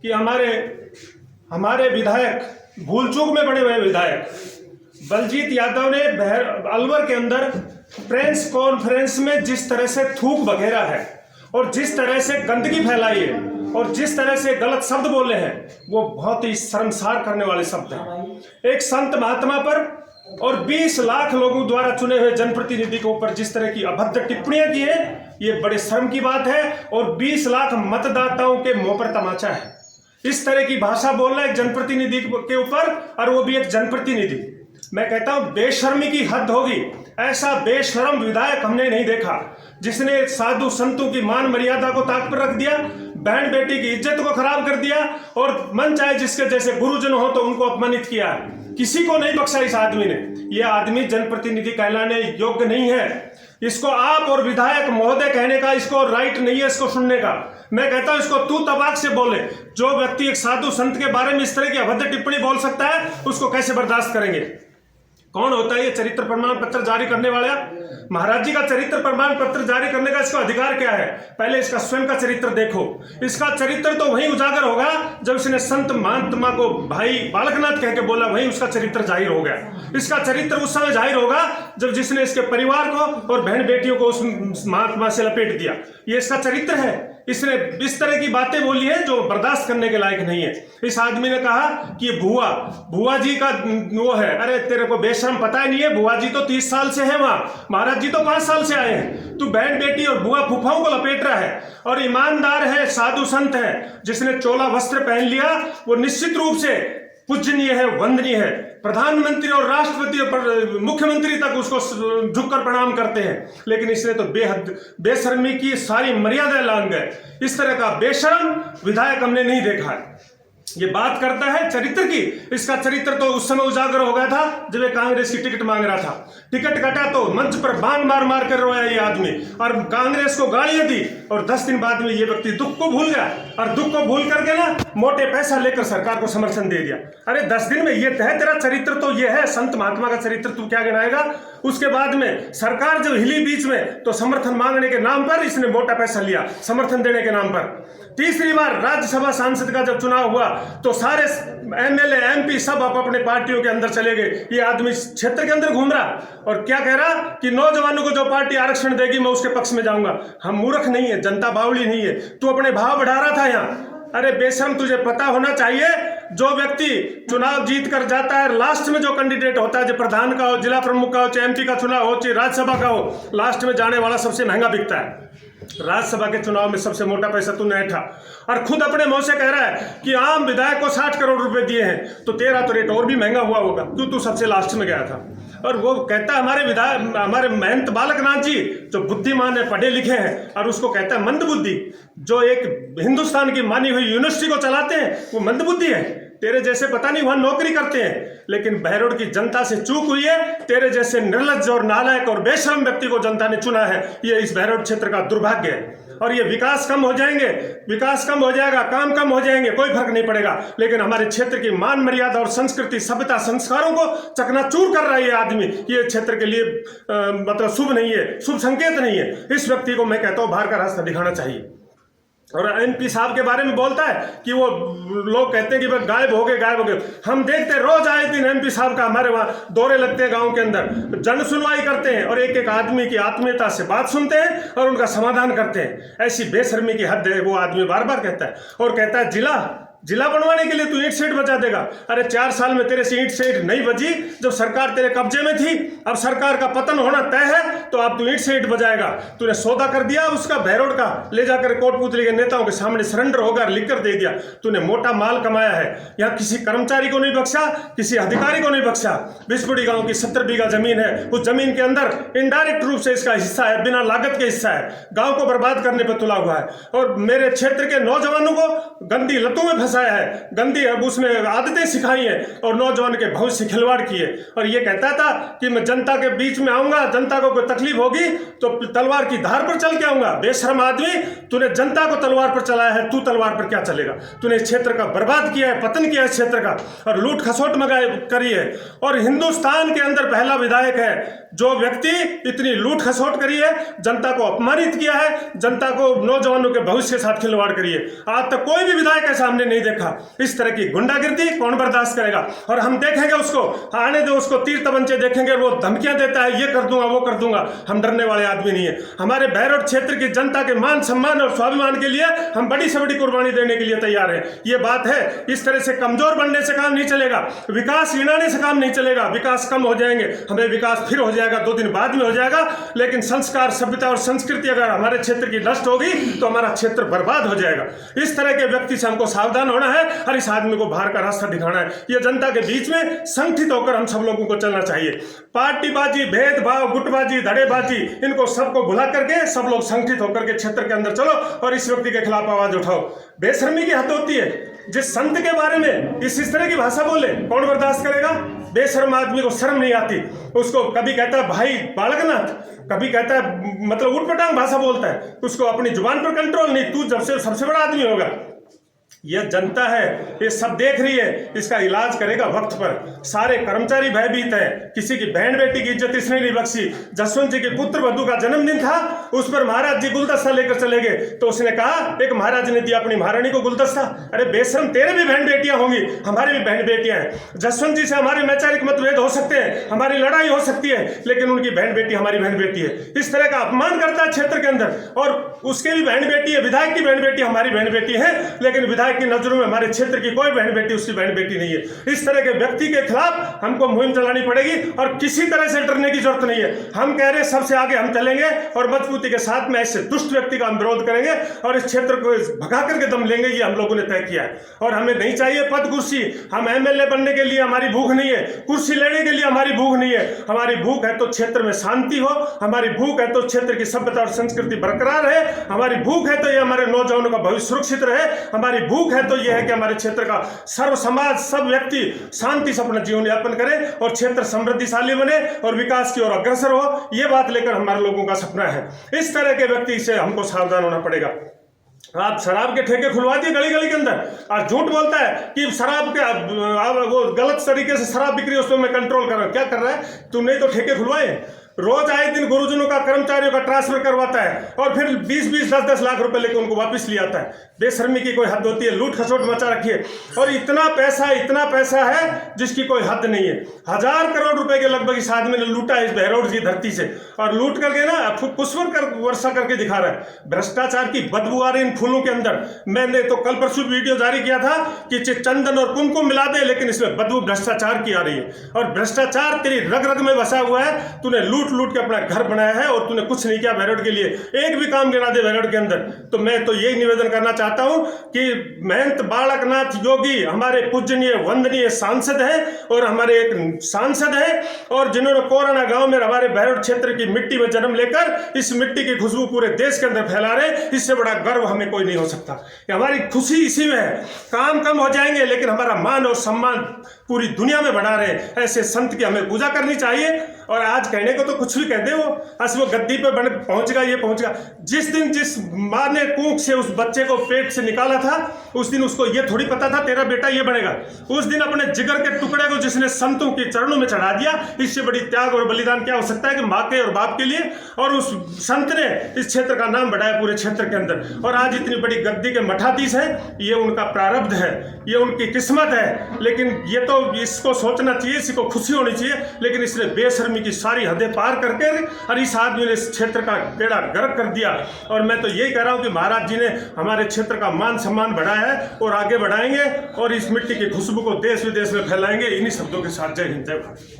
कि हमारे विधायक, भूल चूक में बड़े हुए विधायक बलजीत यादव ने अलवर के अंदर प्रेस कॉन्फ्रेंस में जिस तरह से थूक वगैरह है और जिस तरह से गंदगी फैलाई है और जिस तरह से गलत शब्द बोले हैं, वो बहुत ही शर्मसार करने वाले शब्द हैं। एक संत महात्मा पर और 20 लाख लोगों द्वारा चुने हुए जनप्रतिनिधि के ऊपर जिस तरह की अभद्र टिप्पणियां की है, ये बड़े शर्म की बात है और 20 लाख मतदाताओं के मुंह पर तमाचा है। इस तरह की भाषा बोलना एक जनप्रतिनिधि के ऊपर, और वो भी एक जनप्रतिनिधि। मैं कहता हूं बेशर्मी की हद होगी। ऐसा बेशर्म विधायक हमने नहीं देखा जिसने साधु संतों की मान मर्यादा को ताक पर रख दिया, बहन बेटी की इज्जत को खराब कर दिया और मन चाहे जिसके जैसे गुरुजन हो तो उनको अपमानित किया। किसी को नहीं बख्शा इस आदमी ने। यह आदमी जनप्रतिनिधि कहलाने योग्य नहीं है। इसको आप और विधायक महोदय कहने का इसको राइट नहीं है, इसको सुनने का। मैं कहता हूं इसको तू तबाक से बोले। जो व्यक्ति एक साधु संत के बारे में इस तरह की अभद्र टिप्पणी बोल सकता है, उसको कैसे बर्दाश्त करेंगे? कौन होता है ये चरित्र प्रमाण पत्र जारी करने वाला? महाराज जी का चरित्र प्रमाण पत्र जारी करने का इसका अधिकार क्या है? पहले इसका स्वयं का चरित्र देखो। इसका चरित्र तो वहीं उजागर होगा जब इसने संत महात्मा को भाई बालकनाथ कह के बोला, वहीं उसका चरित्र जाहिर हो गया। इसका चरित्र उस समय जाहिर होगा जब जिसने इसके परिवार को और बहन बेटियों को उस महात्मा से लपेट दिया। ये इसका चरित्र है। इसने इस तरह की बातें बोली है जो बर्दाश्त करने के लायक नहीं है। इस आदमी ने कहा कि भुआ जी का वो है। अरे तेरे को बेशर्म पता ही नहीं है? भुआ जी तो 30 साल से है वहां, महाराज जी तो 5 साल से आए हैं। तू बहन बेटी और बुआ फूफाओं को लपेट रहा है और ईमानदार है, साधु संत है। जिसने चोला वस्त्र पहन लिया वो निश्चित रूप से पूजनीय है, वंदनीय है। प्रधानमंत्री और राष्ट्रपति और मुख्यमंत्री तक उसको झुककर प्रणाम करते हैं, लेकिन इसने तो बेहद बेशर्मी की सारी मर्यादा लांघ गए। इस तरह का बेशर्म विधायक हमने नहीं देखा है। ये बात करता है चरित्र की। इसका चरित्र तो उस समय उजागर हो गया था जब ये कांग्रेस की टिकट मांग रहा था। टिकट कटा तो मंच पर बांग मार मार कर रोया ये आदमी और कांग्रेस को गालियां दी, और 10 दिन बाद में ये व्यक्ति दुख को भूल गया और दुख को भूल करके ना मोटे पैसा लेकर सरकार को समर्थन दे दिया। अरे 10 दिन में ये है तेरा चरित्र, तो ये है संत महात्मा का चरित्र, तू क्या गिनाएगा? उसके बाद में सरकार जब हिली बीच में तो समर्थन मांगने के नाम पर इसने मोटा पैसा लिया, समर्थन देने के नाम पर। तीसरी बार राज्यसभा सांसद का जब चुनाव हुआ तो सारे एमएलए एमपी सब अपने पार्टियों के अंदर चले गए। ये आदमी क्षेत्र के अंदर घूम रहा और क्या कह रहा कि नौजवानों को जो पार्टी आरक्षण देगी मैं उसके पक्ष में जाऊंगा। हम मूर्ख नहीं है, जनता बावली नहीं है। तू अपने भाव बढ़ा रहा था यहाँ। अरे बेशर्म, तुझे पता होना चाहिए जो व्यक्ति चुनाव जीत कर जाता है, लास्ट में जो कैंडिडेट होता है, जो प्रधान का हो, जिला प्रमुख का हो, चाहे एमपी का चुनाव हो, चाहे राज्यसभा का हो, लास्ट में जाने वाला सबसे महंगा बिकता है। राज्यसभा के चुनाव में सबसे मोटा पैसा तूने ऐठा और खुद अपने मुंह से कह रहा है कि आम विधायक को 60 करोड़ रुपए दिए हैं, तो तेरा तो रेट और भी महंगा हुआ होगा, तू सबसे लास्ट में गया था। और वो कहता है हमारे महंत बालकनाथ जी जो बुद्धिमान है, पढ़े लिखे हैं, और उसको कहता है मंदबुद्धि। जो एक हिंदुस्तान की मानी हुई यूनिवर्सिटी को चलाते हैं वो मंदबुद्धि है। तेरे जैसे पता नहीं वहां नौकरी करते हैं, लेकिन बहरोड की जनता से चूक हुई है। तेरे जैसे निर्लज्ज और नालायक और बेशर्म व्यक्ति को जनता ने चुना है। ये इस बहरोड क्षेत्र का दुर्भाग्य है। और ये विकास कम हो जाएगा, काम कम हो जाएंगे, कोई फर्क नहीं पड़ेगा, लेकिन हमारे क्षेत्र की मान मर्यादा और संस्कृति सभ्यता संस्कारों को चकनाचूर कर रहा है ये आदमी। ये क्षेत्र के लिए मतलब शुभ नहीं है, शुभ संकेत नहीं है। इस व्यक्ति को मैं कहता हूँ बाहर का रास्ता दिखाना चाहिए। और एमपी साहब के बारे में बोलता है कि वो लोग कहते हैं कि भाई गायब हो गए। हम देखते हैं रोज आए दिन एमपी साहब का हमारे वहाँ दौरे लगते हैं गांव के अंदर, जन सुनवाई करते हैं और एक एक आदमी की आत्मीयता से बात सुनते हैं और उनका समाधान करते हैं। ऐसी बेशर्मी की हद है। वो आदमी बार बार कहता है और कहता है जिला बनवाने के लिए तू ईंट सेट बचा देगा। अरे 4 साल में तेरे से ईंट सेट नहीं बची जब सरकार तेरे कब्जे में थी। अब सरकार का पतन होना तय है तो अब तू ईंट सेट बजाएगा। तूने सौदा कर दिया उसका बहरोड का, ले जाकर कोटपुतली के नेताओं के सामने सरेंडर होकर लिख कर दे दिया। तूने मोटा माल कमाया है। यहाँ किसी कर्मचारी को नहीं बख्शा, किसी अधिकारी को नहीं बख्शा। बिस्पुड़ी गांव की 70 बीघा जमीन है। उस जमीन के अंदर इनडायरेक्ट रूप से इसका हिस्सा है, बिना लागत के हिस्सा है। गांव को बर्बाद करने पर तुला हुआ है और मेरे क्षेत्र के नौजवानों को गंदी लतों में फंसाया है, गंदी अब उसमें आदतें सिखाई हैं और नौजवान के भविष्य से खिलवाड़ किए। और ये कहता था कि मैं जनता के बीच में आऊंगा, जनता को कोई तकलीफ होगी तो तलवार की धार पर चल के आऊंगा। बेशर्म आदमी, तूने जनता को तलवार पर चलाया है, तू तलवार पर क्या चलेगा? तूने इस क्षेत्र का बर्बाद किया है, पतन किया है इस क्षेत्र का और लूट खसोट करी है। और हिंदुस्तान के अंदर पहला विधायक है जो व्यक्ति इतनी लूट खसोट करी है, जनता को अपमानित किया है, जनता को नौजवानों के भविष्य के साथ खिलवाड़ करी है। आज तक कोई भी विधायक ऐसा हमने नहीं नहीं देखा। इस तरह की गुंडागिर्दी कौन बर्दाश्त करेगा? और हम देखेंगे उसको, आने दो उसको, तीर तमंचे देखेंगे, वो धमकियां देता है, ये कर दूंगा वो कर दूंगा। हम डरने वाले आदमी नहीं है। हमारे बहरोड क्षेत्र की जनता के मान सम्मान और स्वाभिमान के लिए हम बड़ी से बड़ी कुर्बानी देने के लिए तैयार हैं। ये बात है। इस तरह से कमजोर बनने से काम नहीं चलेगा, विकास गिनाने से काम नहीं चलेगा। विकास कम हो जाएंगे, हमें विकास फिर हो जाएगा, 2 दिन बाद में हो जाएगा, लेकिन संस्कार, सभ्यता और संस्कृति अगर हमारे क्षेत्र की नष्ट होगी तो हमारा क्षेत्र बर्बाद हो जाएगा। इस तरह के व्यक्ति से हमको सावधान होना है और इस आदमी को बाहर का रास्ता दिखाना है। ये जनता के बीच में संगठित होकर हम सब लोगों को चलना चाहिए। पार्टीबाजी, भेदभाव, गुटबाजी, धड़ेबाजी, इनको सबको भुला करके सब लोग संगठित होकर के क्षेत्र के अंदर चलो और इस व्यक्ति के खिलाफ आवाज उठाओ। बेशर्मी की हद होती है। जिस संत के बारे में इस तरह की भाषा बोले कौन बर्दाश्त करेगा? बेशर्म आदमी को शर्म नहीं आती। उसको कभी कहता है भाई बालकनाथ, कभी कहता है मतलब उटपटांग भाषा बोलता है। उसको अपनी जुबान पर कंट्रोल नहीं। तू जब से सबसे बड़ा आदमी होगा। यह जनता है, ये सब देख रही है, इसका इलाज करेगा वक्त पर। सारे कर्मचारी भयभीत है। किसी की बहन बेटी की इज्जत इसने नहीं बख्शी। जसवंत जी के पुत्र वधु का जन्मदिन था, उस पर महाराज जी गुलदस्ता लेकर चले गए तो उसने कहा, एक महाराज ने दिया अपनी महारानी को गुलदस्ता। अरे बेशरम, तेरे भी बहन बेटियां होंगी, हमारी भी बहन बेटियां हैं। जसवंत जी से हमारे वैचारिक मतभेद हो सकते हैं, हमारी लड़ाई हो सकती है, लेकिन उनकी बहन बेटी हमारी बहन बेटी है। इस तरह का अपमान करता है क्षेत्र के अंदर। और उसके भी बहन बेटी है, विधायक की बहन बेटी हमारी बहन बेटी है, लेकिन विधायक की नजरों में हमारे क्षेत्र की कोई बहन बेटी उसकी बहन बेटी नहीं है। इस तरह के व्यक्ति के खिलाफ हमको मुहिम चलानी पड़ेगी और किसी तरह से डरने की जरूरत नहीं है। हम कह रहे हैं सबसे आगे हम चलेंगे और मजबूती के साथ में ऐसे दुष्ट व्यक्ति का हम विरोध करेंगे और इस क्षेत्र को भगा करके दम लेंगे। ये हम लोगों ने तय किया है और हमें नहीं चाहिए पद कुर्सी। हम एमएलए बनने के लिए हमारी भूख नहीं है, कुर्सी लेने के लिए हमारी भूख नहीं है। हमारी भूख है तो क्षेत्र में शांति हो, हमारी भूख है तो क्षेत्र की सभ्यता और संस्कृति बरकरार है, हमारी भूख है तो ये हमारे नौजवानों का भविष्य सुरक्षित रहे, हमारी भूख है तो यह है कि हमारे क्षेत्र का सर्व समाज, सब व्यक्ति शांति से अपना जीवन यापन करें और क्षेत्र समृद्धिशाली बने और विकास की ओर अग्रसर हो। यह बात लेकर हमारे लोगों का सपना है। इस तरह के व्यक्ति से हमको सावधान होना पड़ेगा। आप शराब के ठेके खुलवा दिए गली गली के अंदर, आज झूठ बोलता है कि शराब के वो गलत तरीके से शराब बिक्री उस पर मैं कंट्रोल कर रहा हूं। क्या कर रहा है? तुमने तो ठेके खुलवाए। रोज आए दिन गुरुजनों का, कर्मचारियों का ट्रांसफर करवाता है और फिर 20-20, 10-10 लाख रुपए लेकर उनको वापस ले आता है। बेशर्मी की कोई हद होती है। लूट खसोट मचा रखी है और इतना पैसा है जिसकी कोई हद नहीं है। 1000 करोड़ रुपए के लगभग इस आदमी ने लूटा है इस बहरोड की धरती से और लूट करके ना पुष्प कर वर्षा करके दिखा रहा है। भ्रष्टाचार की बदबू आ रही इन फूलों के अंदर। मैंने तो कल परसों वीडियो जारी किया था कि चंदन और कुमकुम मिला दे, लेकिन इसमें बदबू भ्रष्टाचार की आ रही है और भ्रष्टाचार तेरी रग रग में बसा हुआ है। तूने लूट के अपना घर बनाया है और तूने कुछ नहीं किया बहरोड के लिए। एक भी काम गिना दे बहरोड के अंदर। तो मैं तो यही निवेदन करना चाहता हूं कि महंत बालकनाथ योगी हमारे पूजनीय वंदनीय सांसद है और हमारे एक सांसद है और जिन्होंने कोरोना गांव में हमारे बहरोड क्षेत्र की मिट्टी में जन्म लेकर इस मिट्टी की खुशबू पूरे देश के अंदर फैला रहे। इससे बड़ा गर्व हमें कोई नहीं हो सकता। हमारी खुशी इसी में है। काम कम हो जाएंगे लेकिन हमारा मान और सम्मान पूरी दुनिया में बढ़ा रहे। ऐसे संत की हमें पूजा करनी चाहिए। और आज कहने को तो कुछ भी कहते हो, आज वो गद्दी पे बने पहुंचेगा, ये पहुंचेगा। जिस दिन जिस माँ ने कूक से उस बच्चे को पेट से निकाला था उस दिन उसको ये थोड़ी पता था तेरा बेटा ये बनेगा। उस दिन अपने जिगर के टुकड़े को जिसने संतों के चरणों में चढ़ा दिया, इससे बड़ी त्याग और बलिदान क्या हो सकता है कि माँ के और बाप के लिए। और उस संत ने इस क्षेत्र का नाम बढ़ाया पूरे क्षेत्र के अंदर और आज इतनी बड़ी गद्दी के मठाधीश है। ये उनका प्रारब्ध है, ये उनकी किस्मत है। लेकिन ये तो इसको सोचना चाहिए, इसको खुशी होनी चाहिए। लेकिन इसने बेशर्मी की सारी हदें पार करके और इस आदमी ने इस क्षेत्र का बेड़ा गर्क कर दिया। और मैं तो यही कह रहा हूं कि महाराज जी ने हमारे क्षेत्र का मान सम्मान बढ़ाया है और आगे बढ़ाएंगे और इस मिट्टी की खुशबू को देश विदेश में फैलाएंगे। इन्हीं शब्दों के साथ जय हिंद, जय भारत।